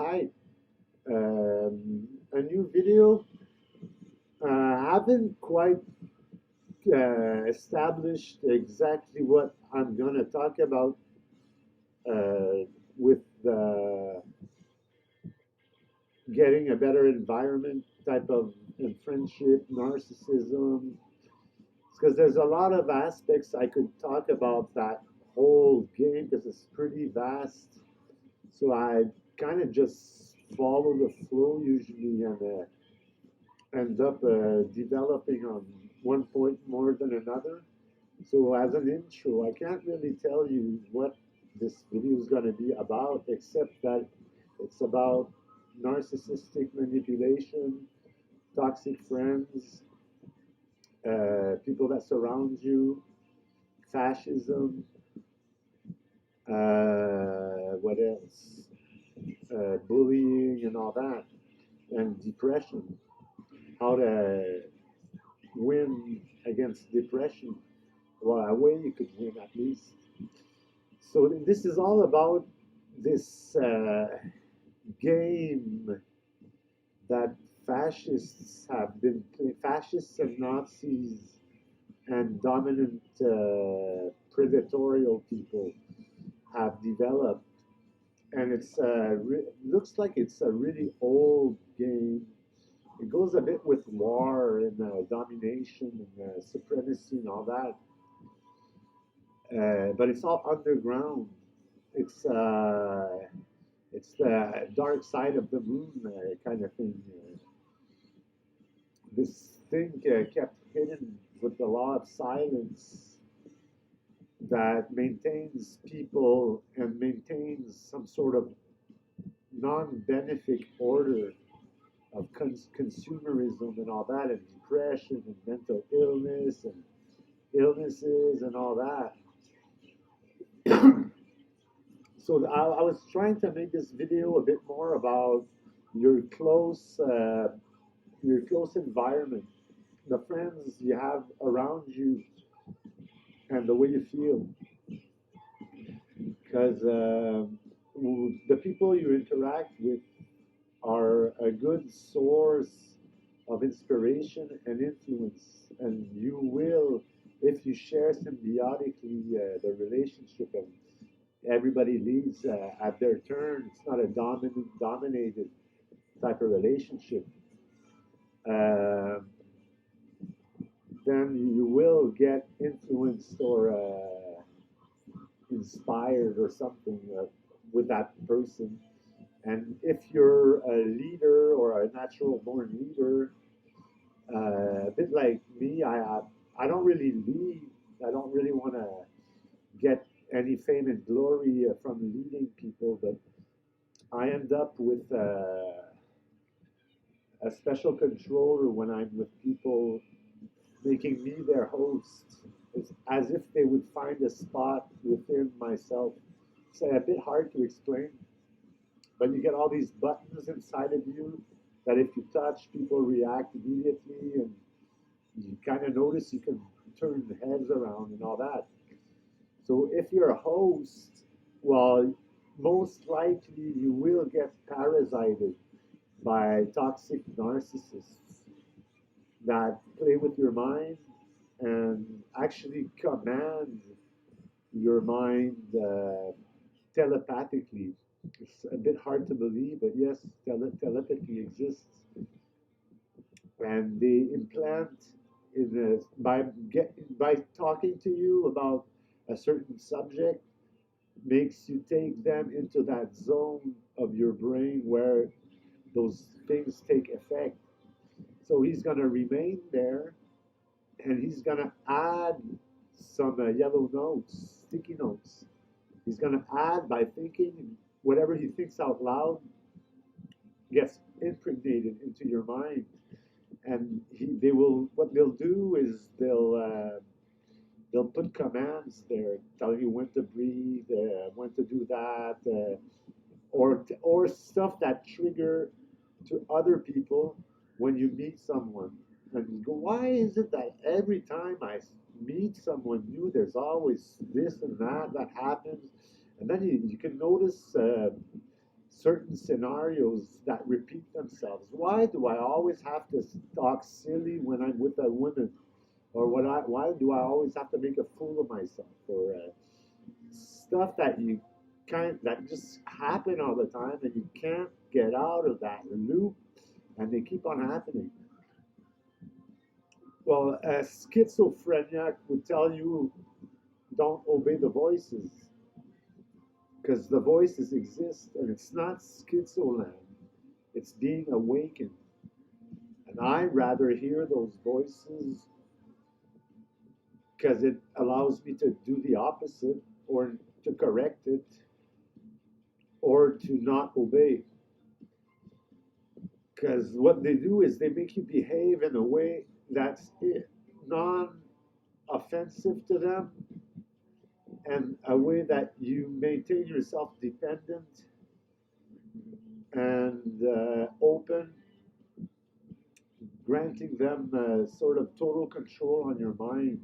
Hi. A new video. Haven't quite established exactly what I'm gonna talk about with getting a better environment type of and friendship, narcissism. Because there's a lot of aspects I could talk about that whole game because it's pretty vast. So I kind of just follow the flow usually and end up developing on one point more than another. So as an intro, I can't really tell you what this video is going to be about, except that it's about narcissistic manipulation, toxic friends, people that surround you, fascism, what else? Bullying and all that, and depression. How to win against depression. Well, a way you could win at least. So this is all about this game that fascists have been playing, fascists and Nazis and dominant predatorial people have developed. And it's looks like it's a really old game. It goes a bit with war and domination and supremacy and all that. But it's all underground. It's the dark side of the moon kind of thing. This thing kept hidden with the law of silence that maintains people and maintains some sort of non-benefic order of consumerism and all that, and depression and mental illness and illnesses and all that. So I was trying to make this video a bit more about your close environment, the friends you have around you, and the way you feel. Because the people you interact with are a good source of inspiration and influence, and you will, if you share symbiotically the relationship and everybody leads at their turn. It's not a dominated type of relationship. Uh, then you will get influenced or inspired or something with that person. And if you're a leader or a natural born leader, a bit like me, I don't really lead. I don't really want to get any fame and glory from leading people, but I end up with a special controller when I'm with people, making me their host. It's as if they would find a spot within myself. It's a bit hard to explain, but you get all these buttons inside of you that if you touch, people react immediately, and you kind of notice you can turn the heads around and all that. So if you're a host, well, most likely you will get parasited by toxic narcissists that play with your mind and actually command your mind telepathically. It's a bit hard to believe, but yes, telepathy exists. And they implant by talking to you about a certain subject makes you take them into that zone of your brain where those things take effect. So he's going to remain there, and he's going to add some yellow notes, sticky notes. He's going to add by thinking, whatever he thinks out loud gets impregnated into your mind. And they will. What they'll do is they'll put commands there, telling you when to breathe, when to do that, or stuff that trigger to other people when you meet someone. And you go, why is it that every time I meet someone new, there's always this and that happens? And then you can notice certain scenarios that repeat themselves. Why do I always have to talk silly when I'm with a woman? Or why do I always have to make a fool of myself? Or stuff that that just happen all the time, and you can't get out of that loop, and they keep on happening. Well, a schizophrenic would tell you don't obey the voices because the voices exist, and it's not schizoland, it's being awakened. And I rather hear those voices because it allows me to do the opposite, or to correct it, or to not obey. Because what they do is they make you behave in a way that's non offensive to them, and a way that you maintain yourself dependent and open, granting them sort of total control on your mind.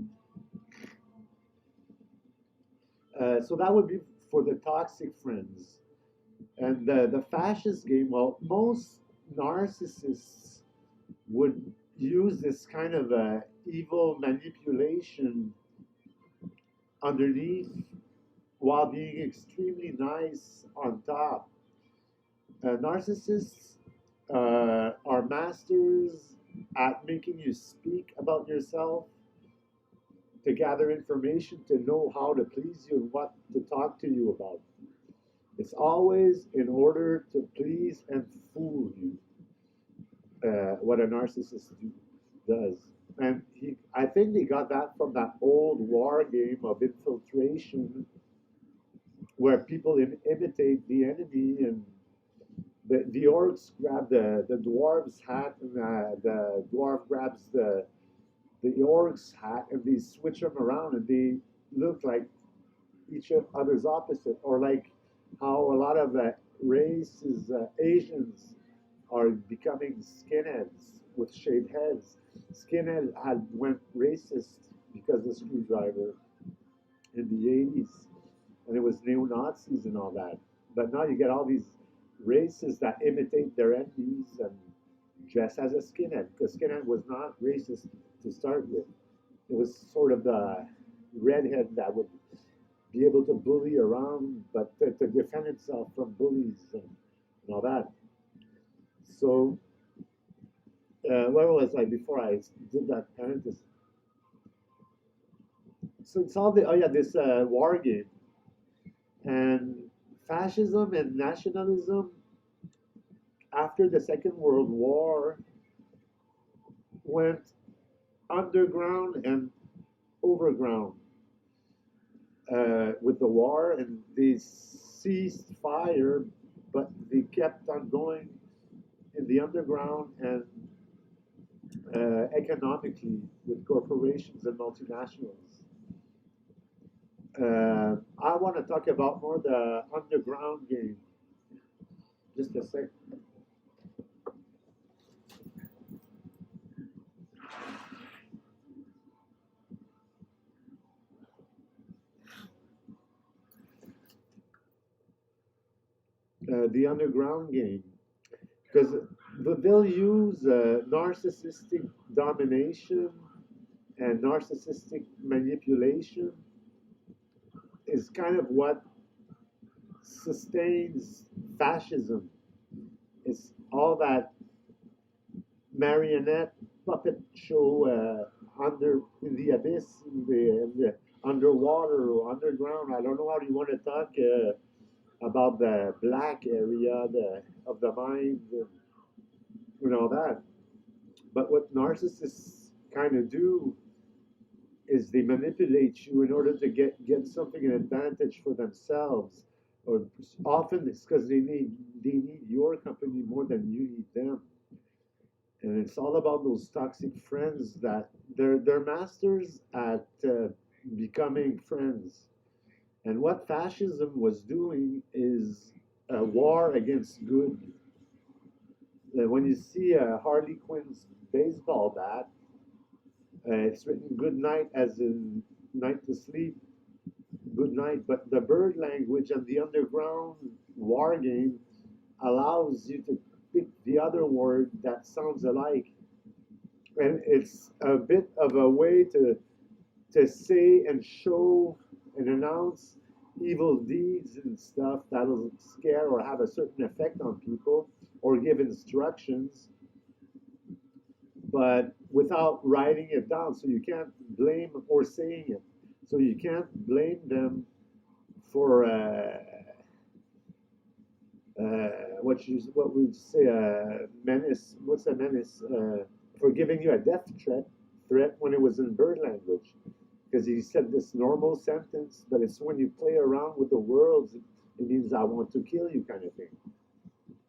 So that would be for the toxic friends. And the fascist game, well, most narcissists would use this kind of evil manipulation underneath while being extremely nice on top. Narcissists are masters at making you speak about yourself, to gather information, to know how to please you and what to talk to you about. It's always in order to please and fool you, what a narcissist does. And I think they got that from that old war game of infiltration, where people imitate the enemy, and the orcs grab the dwarf's hat, and the dwarf grabs the orc's hat, and they switch them around, and they look like each other's opposite. Or like how a lot of races, Asians, are becoming skinheads with shaved heads. Skinhead had went racist because of Screwdriver in the 80s, and it was neo-Nazis and all that. But now you get all these races that imitate their enemies and dress as a skinhead, because skinhead was not racist to start with. It was sort of the redhead that would be able to bully around, but to defend itself from bullies and all that. So, where was I before I did that parenthesis? So it's all the, oh yeah, this war game. And fascism and nationalism after the Second World War went underground and overground with the war, and they ceased fire, but they kept on going in the underground and economically with corporations and multinationals. I want to talk about more the underground game. Just a sec. The underground game, because they'll use narcissistic domination and narcissistic manipulation is kind of what sustains fascism. It's all that marionette puppet show under in the abyss, in the underwater or underground. I don't know how you want to talk about the black area of the mind and all that. But what narcissists kind of do is they manipulate you in order to get something, an advantage for themselves, or often it's because they need your company more than you need them. And it's all about those toxic friends that they're masters at becoming friends. And what fascism was doing is a war against good. When you see Harley Quinn's baseball bat, it's written good night as in night to sleep, good night. But the bird language and the underground war game allows you to pick the other word that sounds alike. And it's a bit of a way to say and show and announce evil deeds and stuff that'll scare or have a certain effect on people or give instructions, but without writing it down. So you can't blame or saying it. So you can't blame them for what we'd say a menace. What's a menace? For giving you a death threat when it was in bird language, because he said this normal sentence, but it's when you play around with the words, it means I want to kill you kind of thing.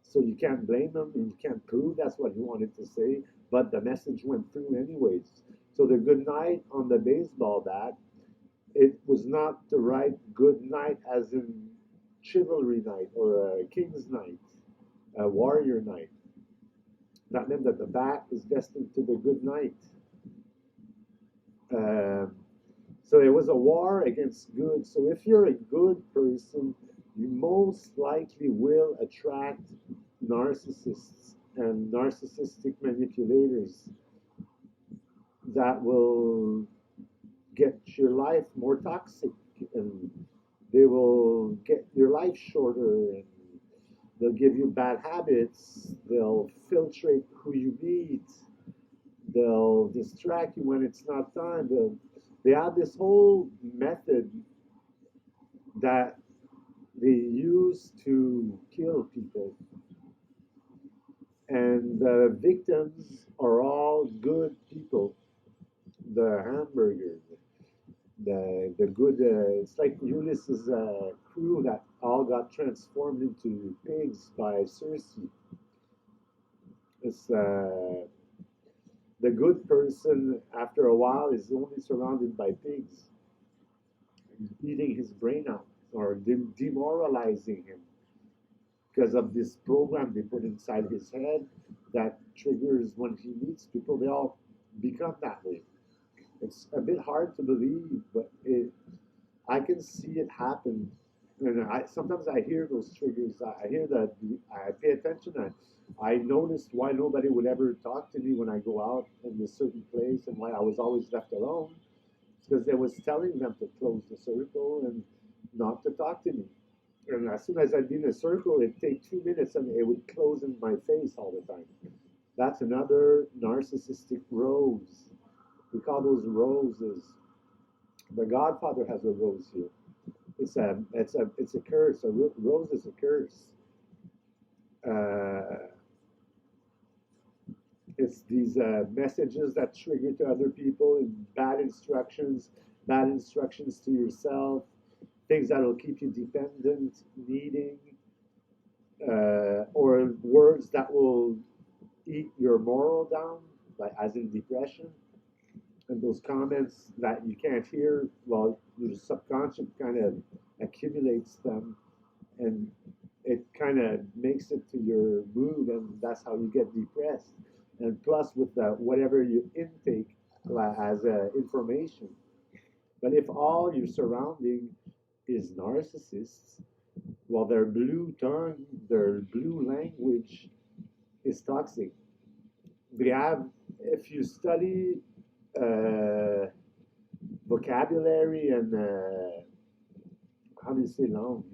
So you can't blame him, and you can't prove that's what he wanted to say, but the message went through anyways. So the good night on the baseball bat, it was not the right good night as in chivalry night or a king's night, a warrior night. That meant that the bat is destined to the good night. So it was a war against good. So if you're a good person, you most likely will attract narcissists and narcissistic manipulators that will get your life more toxic, and they will get your life shorter, and they'll give you bad habits, they'll filtrate who you meet, they'll distract you when it's not time. They have this whole method that they use to kill people. And the victims are all good people. The hamburger, the good, it's like Ulysses' crew that all got transformed into pigs by Circe. It's the good person, after a while, is only surrounded by pigs, eating his brain out or demoralizing him because of this program they put inside his head that triggers when he meets people. They all become that way. It's a bit hard to believe, but I can see it happen. And sometimes I hear those triggers. I hear that. I pay attention. I noticed why nobody would ever talk to me when I go out in a certain place, and why I was always left alone. It's because they was telling them to close the circle and not to talk to me. And as soon as I'd be in a circle, it'd take 2 minutes and it would close in my face all the time. That's another narcissistic rose. We call those roses. The Godfather has a rose here. It's a curse. A rose is a curse. It's these messages that trigger to other people, and bad instructions to yourself, things that will keep you dependent, needing, or words that will eat your moral down, like as in depression. And those comments that you can't hear, well, your subconscious kind of accumulates them, and it kind of makes it to your mood, and that's how you get depressed. And plus, with whatever you intake as information. But if all your surrounding is narcissists, well, their blue tongue, their blue language is toxic. They have, if you study vocabulary and how do you say langue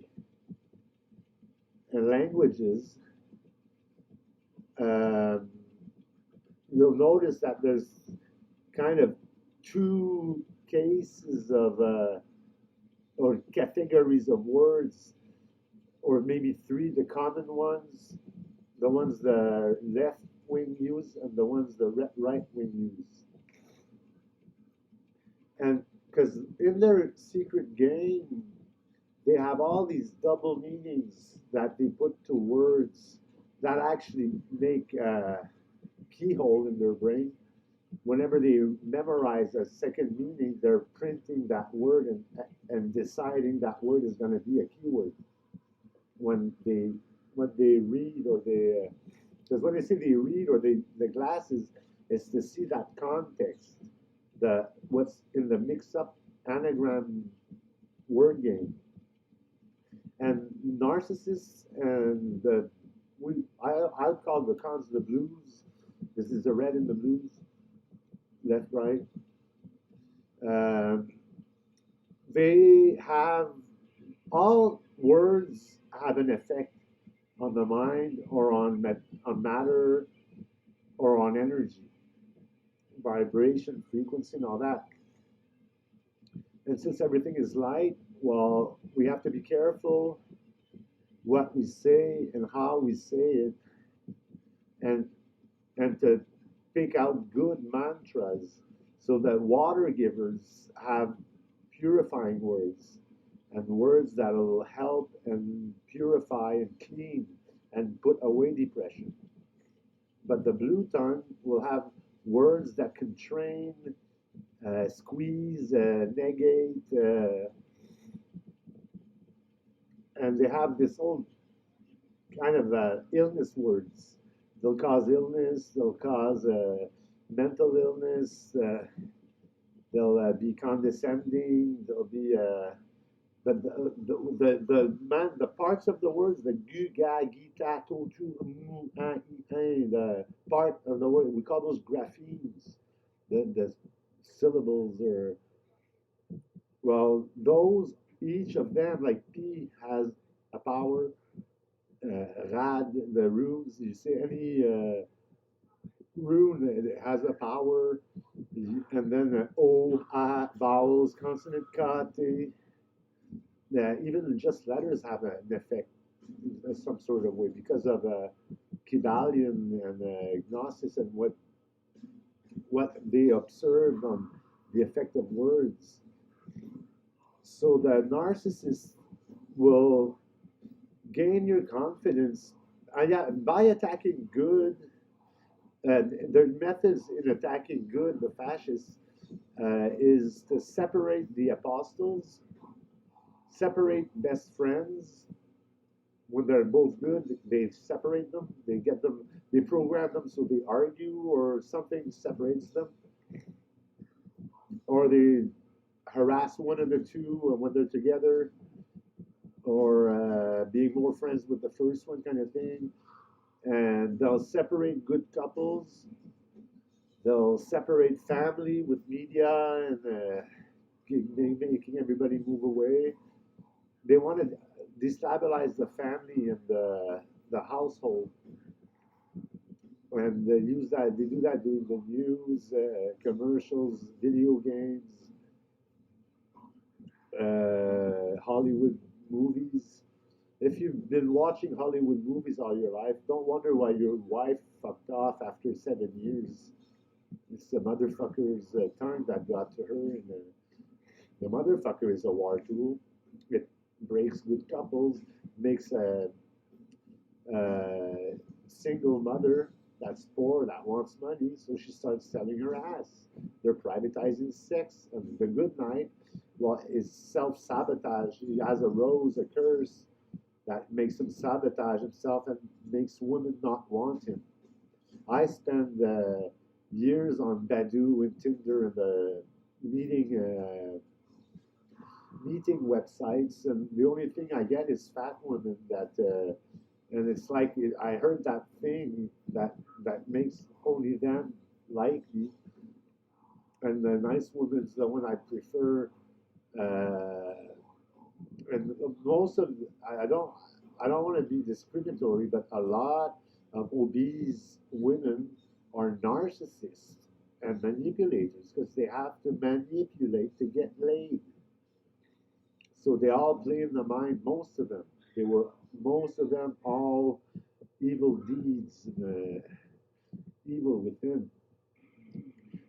and languages, you'll notice that there's kind of two cases of or categories of words, or maybe three: the common ones, the ones the left wing use, and the ones the right wing use. And because in their secret game, they have all these double meanings that they put to words that actually make a keyhole in their brain. Whenever they memorize a second meaning, they're printing that word and deciding that word is going to be a keyword when they read, or they because when they say they read or the glasses, is to see that context, the what's in the mix-up anagram word game. And narcissists and the I call the cons the blues. This is the red and the blues, left, right. Um, they have all words have an effect on the mind or on matter or on energy, vibration, frequency, and all that. And since everything is light, well, we have to be careful what we say and how we say it, and to pick out good mantras so that water givers have purifying words and words that will help and purify and clean and put away depression. But the blue tongue will have words that can train, squeeze, negate, and they have this old kind of illness words. They'll cause illness, they'll cause mental illness, they'll be condescending, they'll be but the parts of the words, the gu, ga, gita, totu, mu, the part of the word, we call those graphemes, the syllables, or, well, those, each of them, like P has a power, Rad, the runes, you see any rune, it has a power, and then O, A, vowels, consonant, K, T, even just letters have an effect in some sort of way because of Kybalion and Gnosis and what they observed on the effect of words. So the narcissist will gain your confidence by attacking good. Their methods in attacking good, the fascists, is to separate the apostles, separate best friends. When they're both good, they separate them. They program them so they argue, or something separates them, or they harass one of the two when they're together, or being more friends with the first one, kind of thing. And they'll separate good couples. They'll separate family with media and making everybody move away. They want to destabilize the family and the household, and they use that. They do that doing the news, commercials, video games, Hollywood movies. If you've been watching Hollywood movies all your life, don't wonder why your wife fucked off after 7 years. It's the motherfucker's tongue that got to her, and the motherfucker is a war tool. It breaks good couples, makes a single mother that's poor, that wants money, so she starts selling her ass. They're privatizing sex, and the good night, well, is self-sabotage. He has a rose, a curse, that makes him sabotage himself and makes women not want him. I spend years on Badoo and Tinder and the meeting websites, and the only thing I get is fat women that, and it's like I heard that thing that makes only them like me, and the nice women's the one I prefer. And most of I don't want to be discriminatory, but a lot of obese women are narcissists and manipulators because they have to manipulate to get laid. So they all play in the mind. Most of them, all evil deeds and evil within.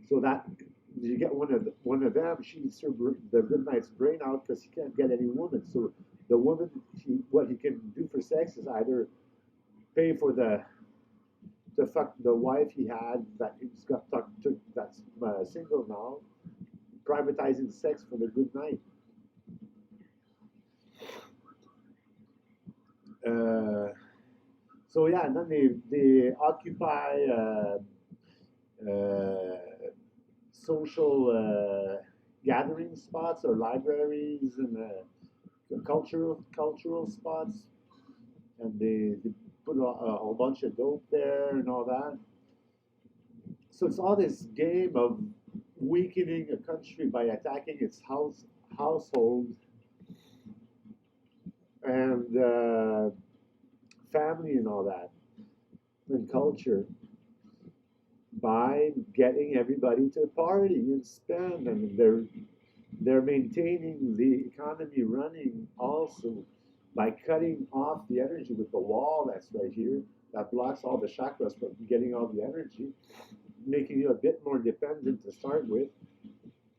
So that you get one of them, she eats the good night's brain out because he can't get any woman. So the woman, what he can do for sex is either pay for to fuck the wife he had that he's got took that's single now, privatizing sex for the good night. So yeah, and then they occupy social gathering spots or libraries and cultural spots, and they put a whole bunch of dope there and all that. So it's all this game of weakening a country by attacking its household and family and all that, and culture, by getting everybody to party and spend. I mean, they're maintaining the economy running also by cutting off the energy with the wall that's right here that blocks all the chakras from getting all the energy, making you a bit more dependent to start with.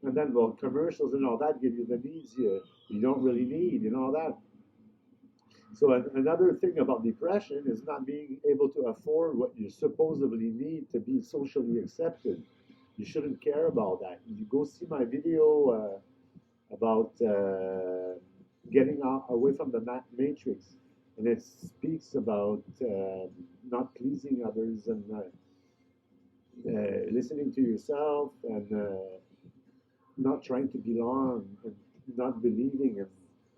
And then, well, commercials and all that give you the needs you don't really need and all that. So another thing about depression is not being able to afford what you supposedly need to be socially accepted. You shouldn't care about that. You go see my video about getting away from the matrix, and it speaks about not pleasing others and listening to yourself and not trying to belong and not believing in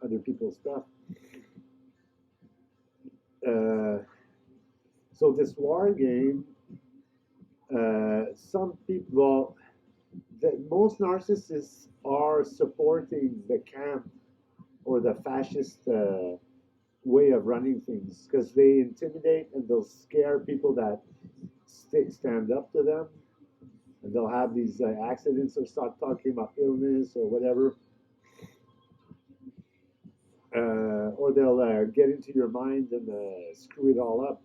other people's stuff. Uh, so this war game, some people, most narcissists are supporting the camp or the fascist way of running things because they intimidate and they'll scare people that stand up to them, and they'll have these accidents or start talking about illness or whatever, or they'll get into your mind and screw it all up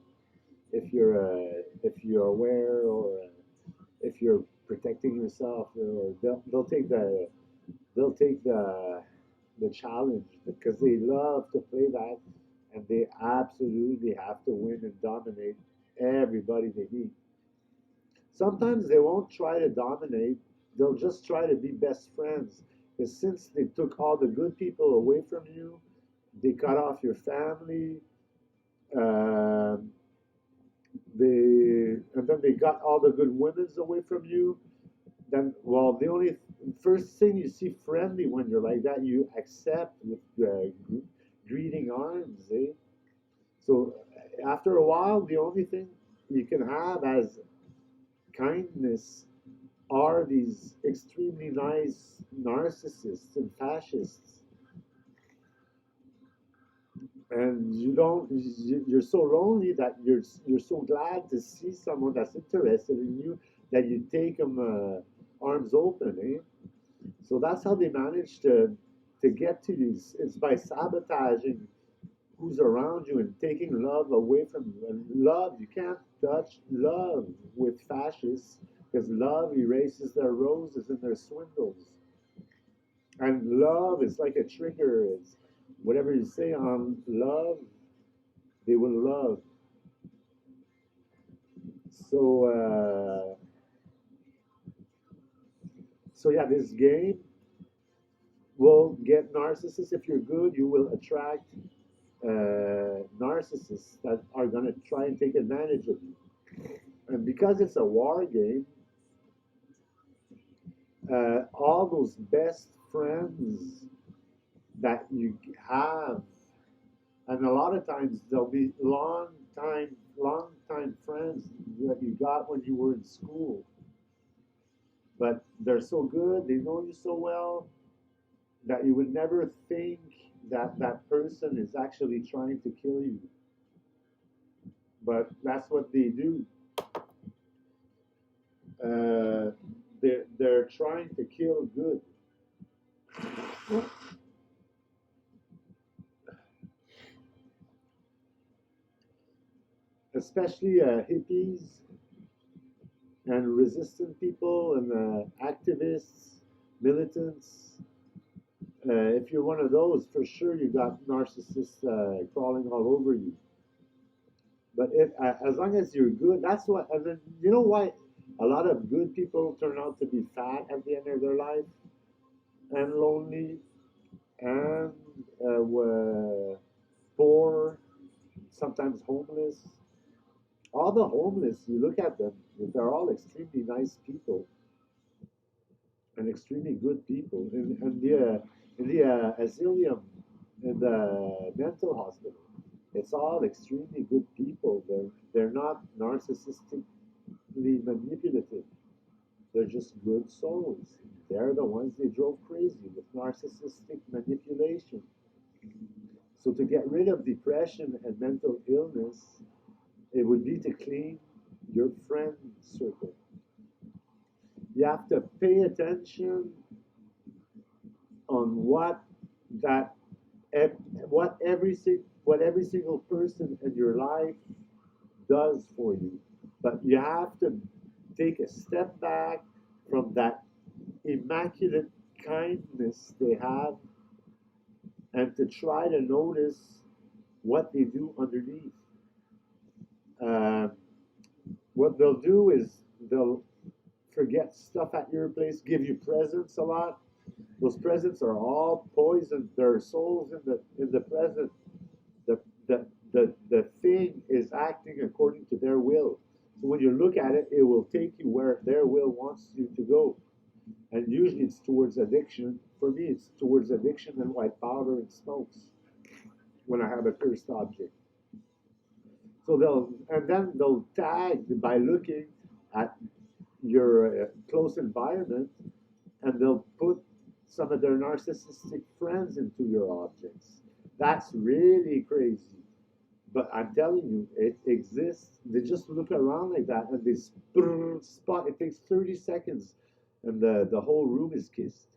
if you're aware or if you're protecting yourself, or they'll take the challenge because they love to play that, and they absolutely have to win and dominate everybody they meet. Sometimes they won't try to dominate, they'll just try to be best friends. Because since they took all the good people away from you, they cut off your family, uh, and then they got all the good women's away from you. Then, well, the only first thing you see friendly when you're like that, you accept with greeting arms, eh? So after a while, the only thing you can have as kindness are these extremely nice narcissists and fascists, and you're so lonely that you're so glad to see someone that's interested in you that you take them arms open, eh? So that's how they manage to get to you. It's by sabotaging who's around you and taking love away from you. And love, you can't touch love with fascists because love erases their roses and their swindles. And love is like a trigger. It's whatever you say on love, they will love. So, so yeah, this game will get narcissists. If you're good, you will attract narcissists that are going to try and take advantage of you. And because it's a war game, all those best friends that you have, and a lot of times they'll be long time friends that you got when you were in school, but they're so good, they know you so well that you would never think that that person is actually trying to kill you, but that's what they do. uh, they're trying to kill good. Especially hippies and resistant people and activists, militants. If you're one of those, for sure you got narcissists crawling all over you. But if as long as you're good, that's what. And then you know why a lot of good people turn out to be fat at the end of their life and lonely and poor, sometimes homeless. All the homeless, you look at them, they're all extremely nice people and extremely good people. In the asylum, in the mental hospital, It's all extremely good people. They're not narcissistically manipulative. They're just good souls. They're the ones they drove crazy with narcissistic manipulation. So to get rid of depression and mental illness, it would be to clean your friend circle. You have to pay attention on that what every single person in your life does for you. But you have to take a step back from that immaculate kindness they have and to try to notice what they do underneath. Um, what they'll do is they'll forget stuff at your place, give you presents a lot. Those presents are all poison. There are souls in the present. The, the thing is acting according to their will. So when you look at it, it will take you where their will wants you to go. And usually it's towards addiction. For me, it's towards addiction and white powder and smokes when I have a cursed object. So then they'll tag by looking at your close environment, and they'll put some of their narcissistic friends into your objects. That's really crazy. But I'm telling you, it exists. They just look around like that and they spot. It takes 30 seconds and the whole room is kissed.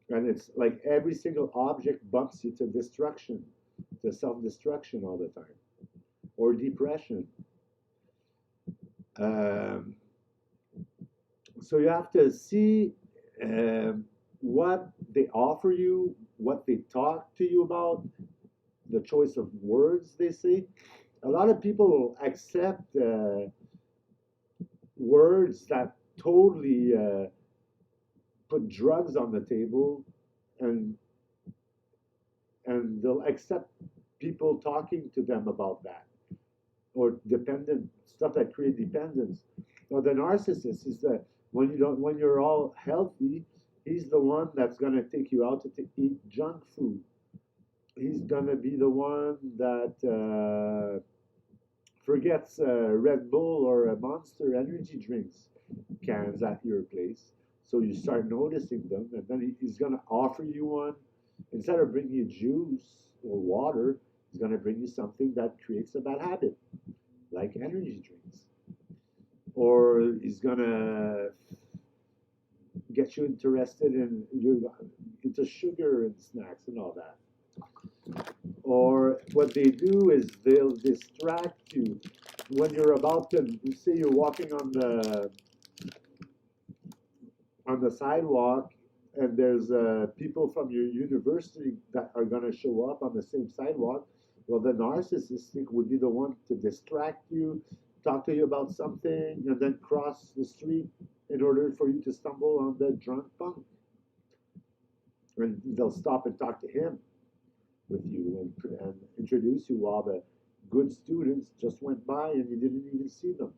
And it's like every single object bumps you to destruction, to self destruction all the time, or depression. Um, so you have to see what they offer you, what they talk to you about, the choice of words they say. A lot of people accept words that totally put drugs on the table, and they'll accept people talking to them about that, or dependent stuff that create dependence. Now the narcissist is the when you're all healthy, he's the one that's gonna take you out to eat junk food. He's gonna be the one that forgets Red Bull or a Monster energy drinks cans at your place. So you start noticing them, and then he's gonna offer you one. Instead of bringing you juice or water, he's gonna bring you something that creates a bad habit, like energy drinks. Or he's gonna get you interested in into sugar and snacks and all that. Or what they do is they'll distract you when you're about to say you're walking on the sidewalk, and there's people from your university that are going to show up on the same sidewalk. Well, the narcissistic would be the one to distract you, talk to you about something, and then cross the street in order for you to stumble on the drunk punk. And they'll stop and talk to him with you and introduce you while the good students just went by and you didn't even see them.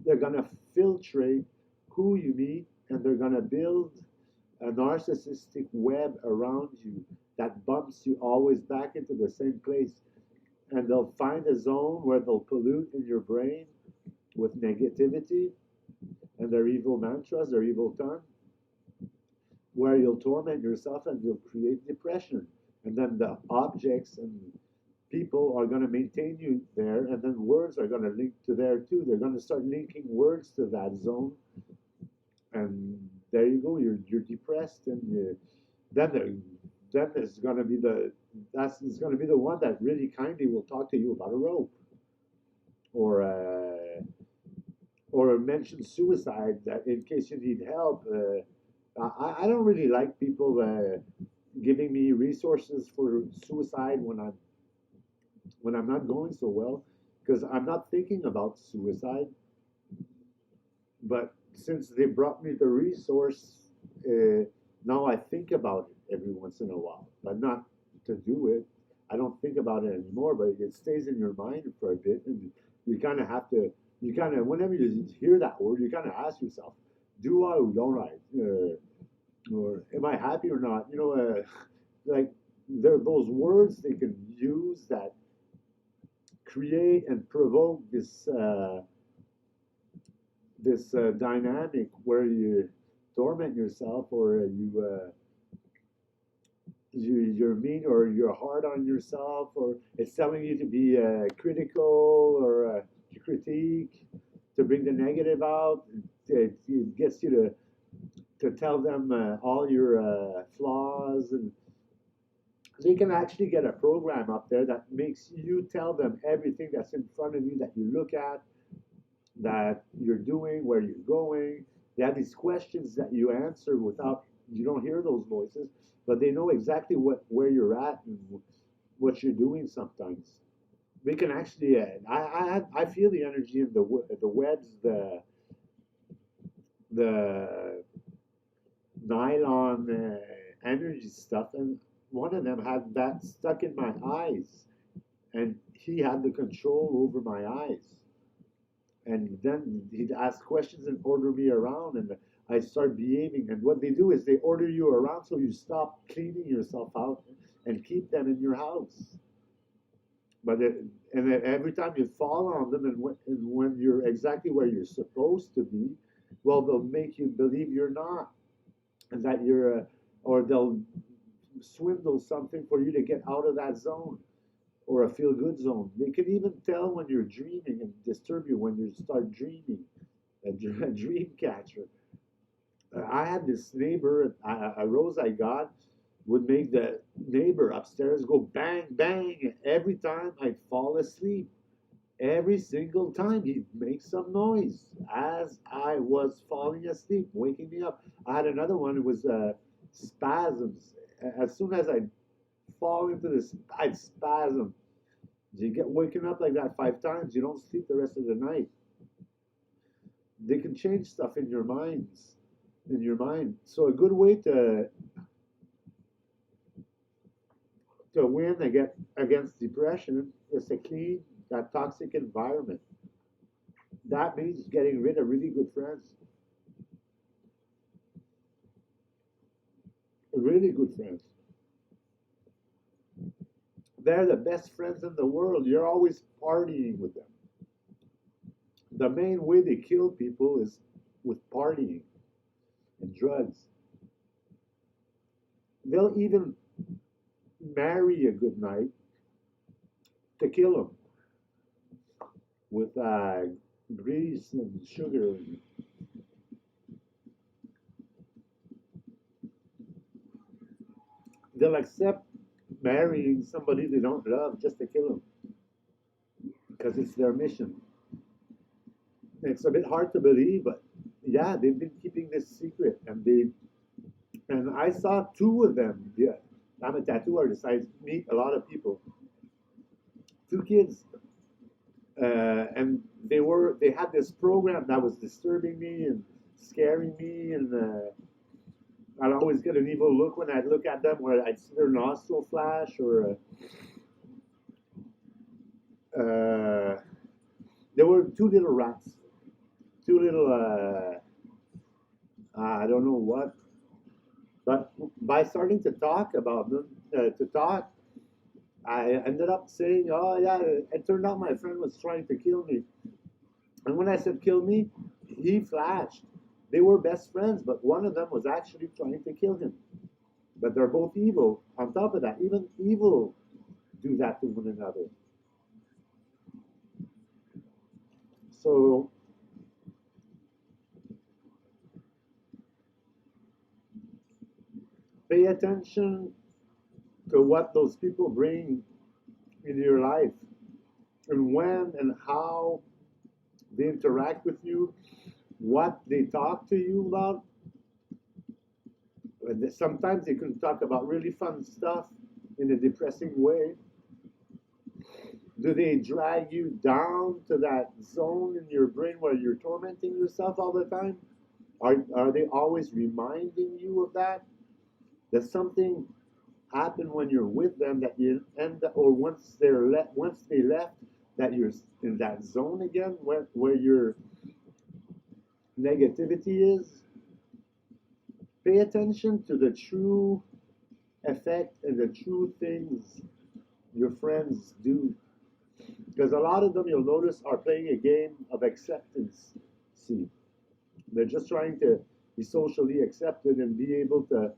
They're going to filtrate who you meet, and they're going to build a narcissistic web around you that bumps you always back into the same place. And they'll find a zone where they'll pollute in your brain with negativity and their evil mantras, their evil tongue, where you'll torment yourself and you'll create depression. And then the objects and people are going to maintain you there, and then words are going to link to there too. They're going to start linking words to that zone, and there you go. You're depressed, and then it's going to be it's going to be the one that really kindly will talk to you about a rope, or mention suicide that in case you need help. I don't really like people giving me resources for suicide when I'm not going so well, because I'm not thinking about suicide. But since they brought me the resource, now I think about it every once in a while, but not to do it. I don't think about it anymore, but it stays in your mind for a bit, and you kind of have to. You kind of, whenever you hear that word, you kind of ask yourself, do I or don't I? Or am I happy or not? Like there are those words they can use that create and provoke this dynamic where you torment yourself, or you're mean, or you're hard on yourself, or it's telling you to be critical, or to critique, to bring the negative out. It gets you to tell them all your flaws, and they can actually get a program up there that makes you tell them everything that's in front of you, that you look at, that you're doing, where you're going. They have these questions that you answer without, you don't hear those voices, but they know exactly where you're at and what you're doing sometimes. We can actually, I feel the energy in the webs, the nylon energy stuff, and one of them had that stuck in my eyes, and he had the control over my eyes. And then he'd ask questions and order me around, and I start behaving. And what they do is they order you around so you stop cleaning yourself out and keep them in your house. And then every time you fall on them, and when you're exactly where you're supposed to be, well, they'll make you believe you're not, and that you're, or they'll swindle something for you to get out of that zone, or a feel good zone. They can even tell when you're dreaming and disturb you when you start dreaming, a dream catcher. I had this neighbor, a rose I got would make the neighbor upstairs go bang, bang every time I'd fall asleep. Every single time he'd make some noise as I was falling asleep, waking me up. I had another one, it was spasms. As soon as I'd fall into this, I'd spasm. You get waking up like that 5 times, you don't sleep the rest of the night. They can change stuff in your minds, in your mind. So a good way to win against depression is to clean that toxic environment. That means getting rid of really good friends. Really good friends. They're the best friends in the world. You're always partying with them. The main way they kill people is with partying and drugs. They'll even marry a good night to kill them with grease and sugar. They'll accept marrying somebody they don't love just to kill them because it's their mission. It's a bit hard to believe, but yeah, they've been keeping this secret, and I saw two of them. Yeah, I'm a tattoo artist. I meet a lot of people. Two kids, and they had this program that was disturbing me and scaring me, and I'd always get an evil look when I'd look at them, where I'd see their nostril flash, or there were two little rats, two little I don't know what, but by starting to talk about them, I ended up saying, "Oh yeah," it turned out my friend was trying to kill me, and when I said "kill me," he flashed. They were best friends, but one of them was actually trying to kill him. But they're both evil. On top of that, even evil do that to one another. So pay attention to what those people bring in your life, and when and how they interact with you, what they talk to you about. Sometimes they can talk about really fun stuff in a depressing way. Do they drag you down to that zone in your brain where you're tormenting yourself all the time? Are they always reminding you of that? Does something happen when you're with them that you end up, or once they left, that you're in that zone again where your negativity is? Pay attention to the true effect and the true things your friends do. Because a lot of them, you'll notice, are playing a game of acceptance. See, they're just trying to be socially accepted and be able to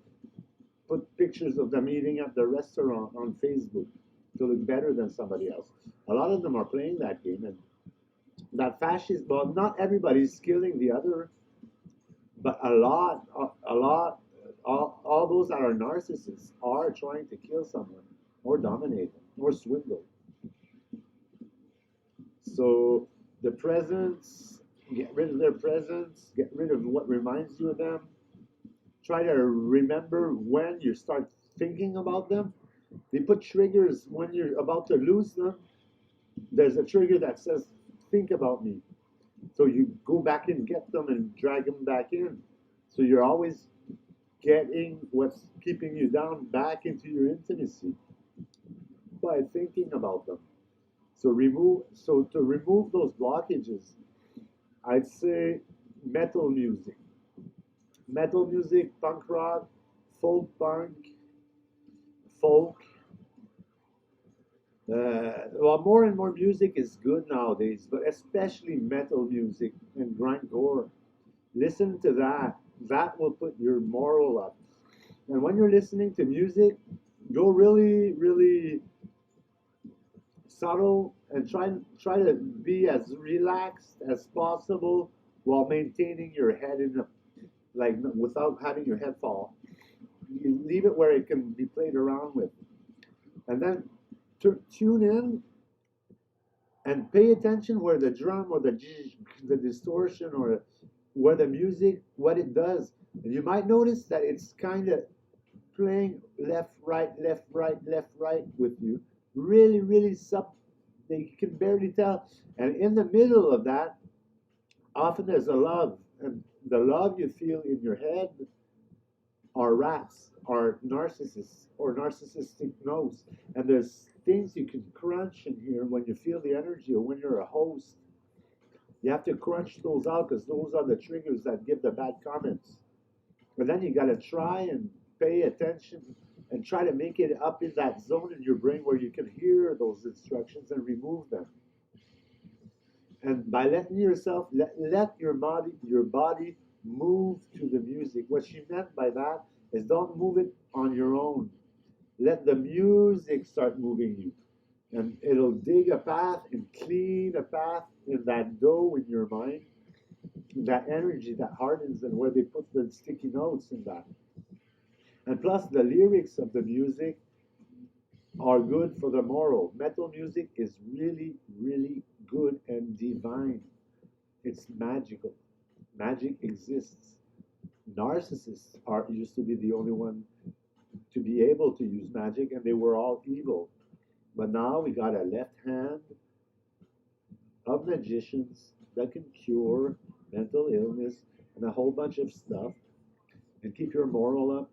put pictures of them eating at the restaurant on Facebook to look better than somebody else. A lot of them are playing that game, and that fascist. Well, not everybody's killing the other, but a lot, all those that are narcissists are trying to kill someone or dominate them or swindle. So the presence, get rid of their presence, get rid of what reminds you of them. Try to remember when you start thinking about them. They put triggers when you're about to lose them. There's a trigger that says, think about me. So you go back and get them and drag them back in. So you're always getting what's keeping you down back into your intimacy by thinking about them. So to remove those blockages, I'd say metal music. Metal music, punk rock, folk punk, folk. Well, more and more music is good nowadays, but especially metal music and grindcore. Listen to that. That will put your moral up. And when you're listening to music, go really, really subtle and try to be as relaxed as possible while maintaining your head in the like without having your head fall. You leave it where it can be played around with, and then tune in and pay attention where the drum or the distortion or where the music what it does, and you might notice that it's kind of playing left right left right left right with you, really really sub. They can barely tell, and in the middle of that, often there's a love, and the love you feel in your head are rats, are narcissists, or narcissistic notes. And there's things you can crunch in here when you feel the energy or when you're a host. You have to crunch those out because those are the triggers that give the bad comments. But then you got to try and pay attention and try to make it up in that zone in your brain where you can hear those instructions and remove them. And by letting yourself let your body move to the music. What she meant by that is don't move it on your own. Let the music start moving you, and it'll dig a path and clean a path in that dough in your mind, that energy that hardens, and where they put the sticky notes in that. And plus, the lyrics of the music are good for the moral. Metal music is really, really good and divine. It's magical. Magic exists. Narcissists are used to be the only one to be able to use magic, and they were all evil. But now we got a left hand of magicians that can cure mental illness and a whole bunch of stuff and keep your moral up.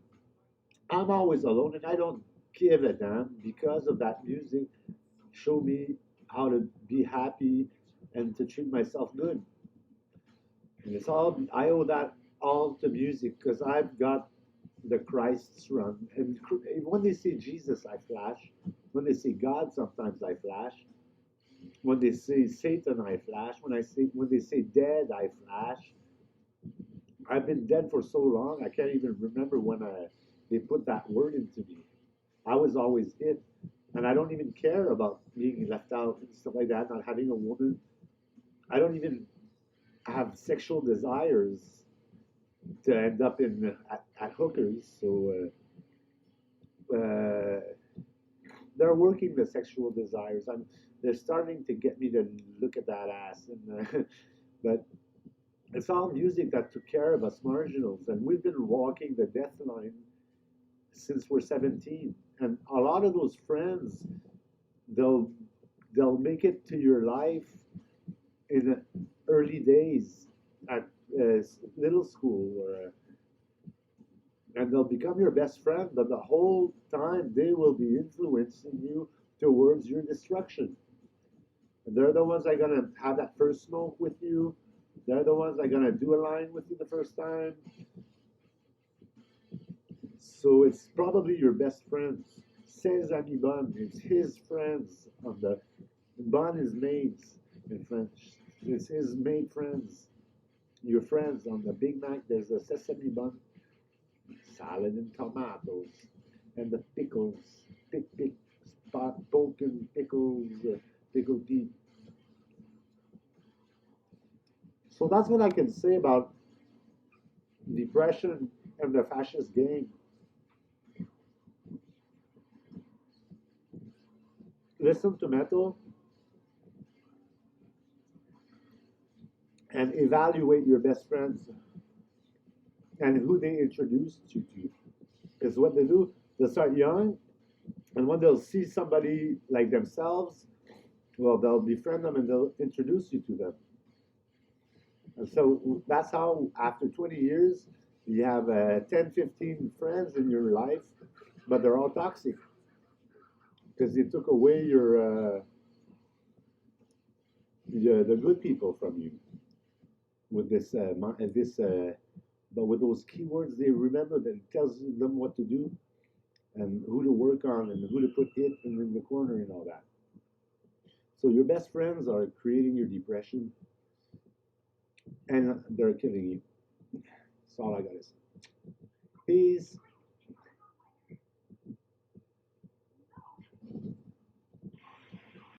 I'm always alone, and I don't give a damn because of that music. Show me how to be happy and to treat myself good. And it's all I owe that all to music because I've got the Christ's run. And when they say Jesus, I flash. When they say God, sometimes I flash. When they say Satan, I flash. When they say dead, I flash. I've been dead for so long, I can't even remember when they put that word into me. I was always it, and I don't even care about being left out and stuff like that. Not having a woman. I don't even have sexual desires to end up at hookers. So they're working the sexual desires. They're starting to get me to look at that ass, and but it's all music that took care of us marginals, and we've been walking the death line since we're 17. And a lot of those friends, they'll make it to your life in the early days at little school, and they'll become your best friend, but the whole time they will be influencing you towards your destruction. And they're the ones that are gonna have that first smoke with you. They're the ones that are gonna do a line with you the first time. So it's probably your best friends. Ses amis bonnes, it's his friends on the bonne is maids in French. It's his maid friends. Your friends on the Big Mac. There's a sesame bun, salad and tomatoes, and the pickles, pick, spot poking pickles, pickled peas. So that's what I can say about depression and the fascist game. Listen to metal and evaluate your best friends and who they introduced you to. Because what they do, they start young, and when they'll see somebody like themselves, well, they'll befriend them and they'll introduce you to them. And so that's how, after 20 years, you have 10, 15 friends in your life, but they're all toxic because they took away the good people from you with but with those keywords, they remember that it tells them what to do and who to work on and who to put it in the corner and all that. So your best friends are creating your depression and they're killing you. That's all I gotta say. Peace.